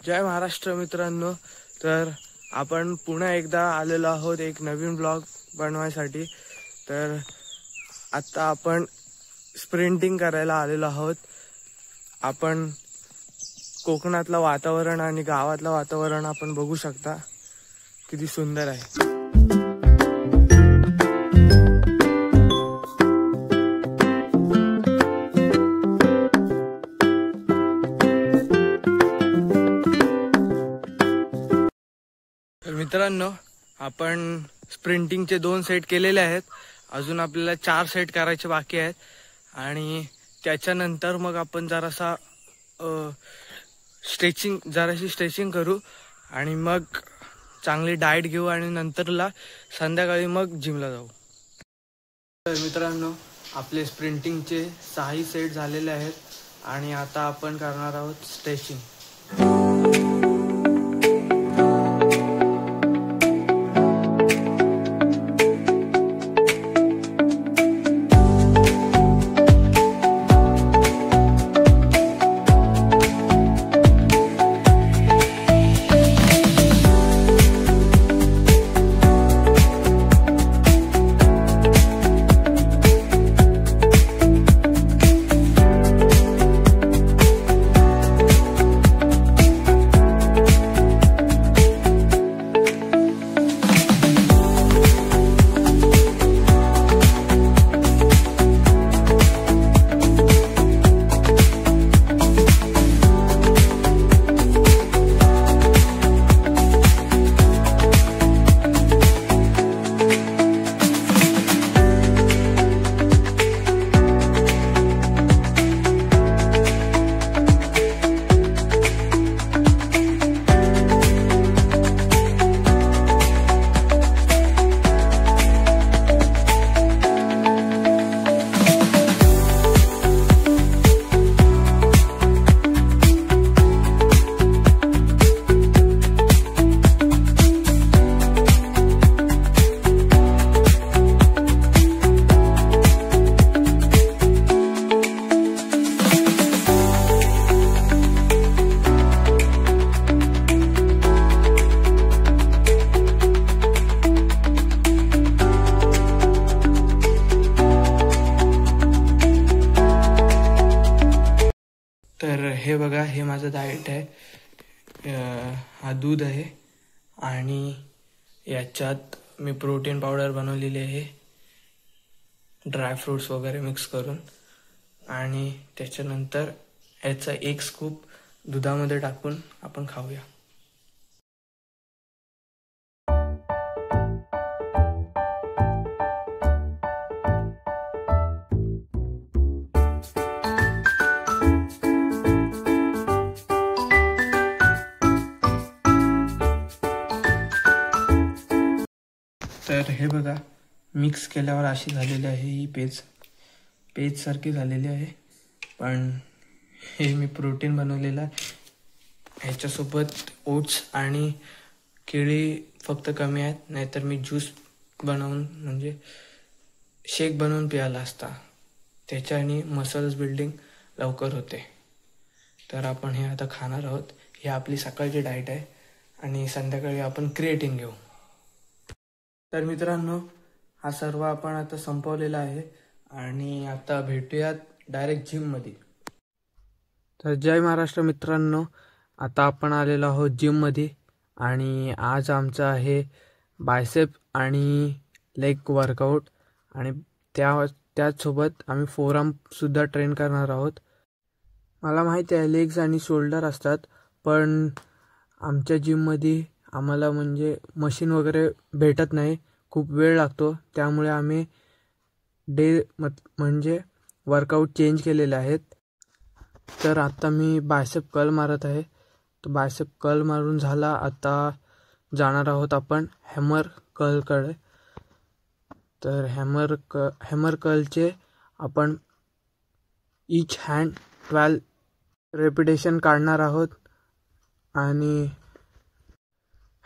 जय महाराष्ट्र मित्रांनो, तर आपण पुन्हा एकदा आलेलो आहोत एक नवीन ब्लॉग बनवायसाठी। तर आता आपण स्प्रिंटिंग करायला आलेलो आहोत। आपण कोकणातलं वातावरण आणि गावातलं वातावरण आपण बघू शकता, किती सुंदर आहे। तर मित्रांनो, आपण स्प्रिंटिंगचे 2 सेट केलेले आहेत। अजून आपल्याला 4 सेट करायचे बाकी आहेत आणि त्याच्यानंतर मग आपण जरासा जराशी स्ट्रेचिंग करू आणि मग चांगली डाएट घेऊ आणि नंतरला संध्याकाळी मग जिमला जाऊ। तर मित्रांनो, आपले स्प्रिंटिंगचे 6 सेट झालेले आहेत आणि आता आपण करणार आहोत स्ट्रेचिंग। तर हे बघा, हे माझं डाएट आहे। हा दूध आहे आणि याच्यात मी प्रोटीन पावडर बनवलेली आहे, ड्राय फ्रूट्स वगैरे मिक्स करून, आणि त्याच्यानंतर याचा 1 स्कूप दुधामध्ये टाकून आपण खाऊया। तर हे बघा, मिक्स केल्यावर अशी झालेली आहे ही पेज सारखी झालेली आहे। पण हे मी प्रोटीन बनवलेलं आहे, ह्याच्यासोबत ओट्स आणि केळी फक्त कमी आहेत, नाहीतर मी ज्यूस बनवून म्हणजे शेक बनवून प्यायला असता, त्याच्याने मसल्स बिल्डिंग लवकर होते। तर आपण हे आता खाणार आहोत। ही आपली सकाळची डाएट आहे आणि संध्याकाळी आपण क्रिएटिन घेऊ। तर मित्रांनो, हा सर्व आपण आता संपवलेला आहे आणि आता भेटूयात डायरेक्ट जिममध्ये। तर जय महाराष्ट्र मित्रांनो, आता आपण आलेलो आहोत जिममध्ये आणि आज आमचं आहे बायसेप आणि लेग वर्कआउट आणि त्याचसोबत आम्ही फोरआर्मसुद्धा ट्रेन करणार आहोत। मला माहिती आहे लेग्स आणि शोल्डर असतात, पण आमच्या जिममध्ये आम्हाला म्हणजे मशीन वगैरे भेटत नाही, खूप वेळ लागतो, त्यामुळे आम्ही म्हणजे वर्कआउट चेंज केलेले आहेत। तर आता मी बायसेप कर्ल मारत आहे। तो बायसेप कर्ल मारून झाला, आता जाणार आहोत आपण हॅमर कर्लकडे। तर हॅमर कर्लचे आपण ईच हँड 12 रेपिटेशन काढणार आहोत आणि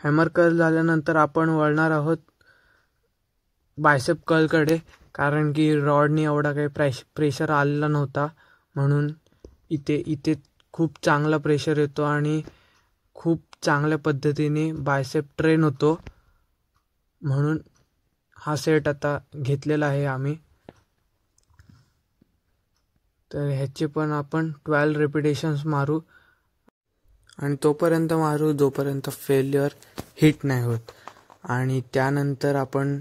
हॅमर कर्ल झाल्यानंतर आपण वळणार आहोत बायसेप कर्लकडे, कारण की रॉडनी एवढा काही प्रेशर आलेला नव्हता, म्हणून इथे खूप चांगला प्रेशर येतो आणि खूप चांगल्या पद्धतीने बायसेप ट्रेन होतो, म्हणून हा सेट आता घेतलेला आहे आम्ही. तर ह्याचे पण आपण 12 रिपिटेशन्स मारू आणि तोपर्यंत मारू जोपर्यंत फेल्युअर हिट नाही होत. आणि त्यानंतर आपण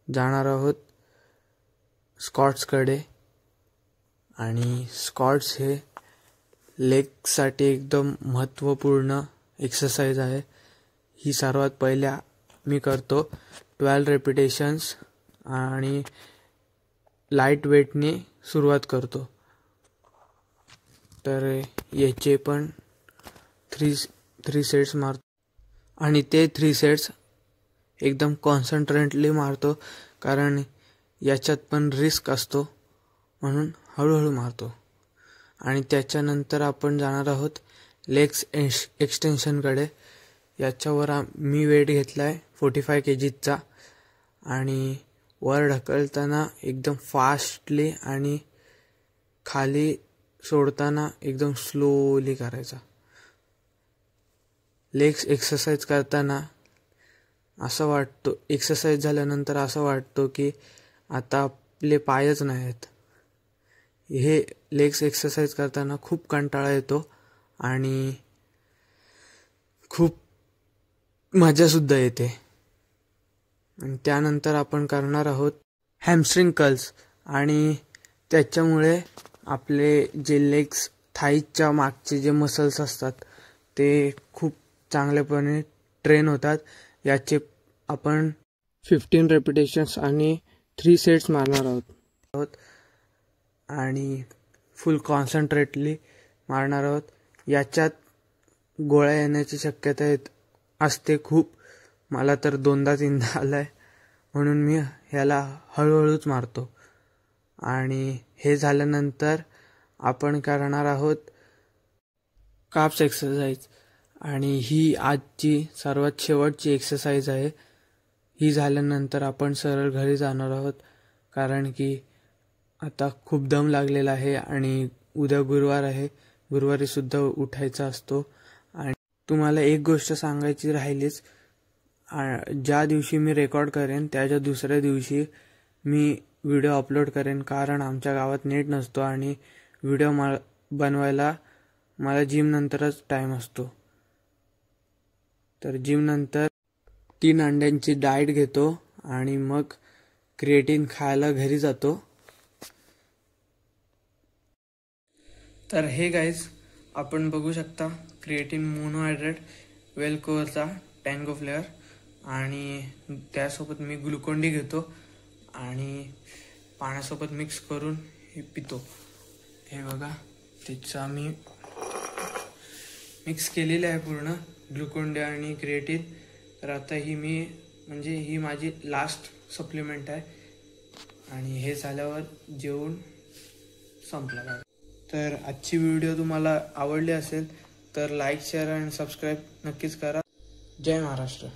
जाणार आहोत स्क्वॉट्सकडे. आणि स्क्वॉट्स हे लेगसाठी एकदम महत्त्वपूर्ण एक्सरसाइज आहे. ही सर्वात पहिल्या मी करतो 12 रिपिटेशन्स आणि लाईट वेटने सुरुवात करतो. तर याचे पण थ्री सेट्स मारतो आणि ते 3 सेट्स एकदम कॉन्सन्ट्रेटली मारतो, कारण याच्यात पण रिस्क असतो, म्हणून हळूहळू मारतो. आणि त्याच्यानंतर आपण जाणार आहोत लेग्स एक्सटेन्शनकडे. याच्यावर मी वेट घेतला आहे 45 kgचा आणि वर ढकलताना एकदम फास्टली आणि खाली सोडताना एकदम स्लोली करायचा. लेग्स एक्सरसाइज करताना असं वाटतो, एक्सरसाइज झाल्यानंतर असं वाटतो की आता आपले पायच नाही आहेत. हे लेग्स एक्सरसाइज करताना खूप कंटाळा येतो आणि खूप मजासुद्धा येते. आणि त्यानंतर आपण करणार आहोत हॅमस्ट्रिंग कर्ल्स. आणि त्याच्यामुळे आपले जे लेग्स थाईच्या मागचे जे मसल्स असतात ते खूप चांगल्यापणे ट्रेन होतात. याचे आपण 15 रिपिटेशन्स आणि 3 सेट्स मारणार आहोत आणि फुल कॉन्सन्ट्रेटली मारणार आहोत. याच्यात गोळ्या येण्याची शक्यता असते खूप. मला तर 2दा-3दा आला आहे, म्हणून मी ह्याला हळूहळूच मारतो. आणि हे झाल्यानंतर आपण करणार आहोत काप्स एक्सरसाइज. आणि ही आजची सर्वात शेवटची एक्सरसाइज आहे. ही झाल्यानंतर आपण सरळ घरी जाणार आहोत, कारण की आता खूप दम लागलेला आहे आणि उद्या गुरुवार आहे. गुरुवारीसुद्धा उठायचा असतो. आणि तुम्हाला एक गोष्ट सांगायची राहिलीच, ज्या दिवशी मी रेकॉर्ड करेन त्याच्या दुसऱ्या दिवशी मी व्हिडिओ अपलोड करेन, कारण आमच्या गावात नेट नसतो आणि व्हिडिओ बनवायला मला जिमनंतरच टाईम असतो. तर जिमनंतर 3 अंड्यांची डाएट घेतो आणि मग क्रिएटिन खायला घरी जातो. तर हे गाईज, आपण बघू शकता क्रिएटिन मोनोहायड्रेट वेलकोअरचा टँगो फ्लेअर, आणि त्यासोबत मी ग्लुकोन डी घेतो आणि पाण्यासोबत मिक्स करून हे पितो. हे बघा, त्याचा मी मिक्स केलेलं आहे पूर्ण ग्लुकोन डी आणि क्रिएटिन. तर आता ही माझी लास्ट सप्लिमेंट आहे आणि हे झाल्यावर जेवून संपला. तर आजची व्हिडिओ तुम्हाला आवडली असेल तर लाईक, शेअर आणि सबस्क्राईब नक्कीच करा. जय महाराष्ट्र.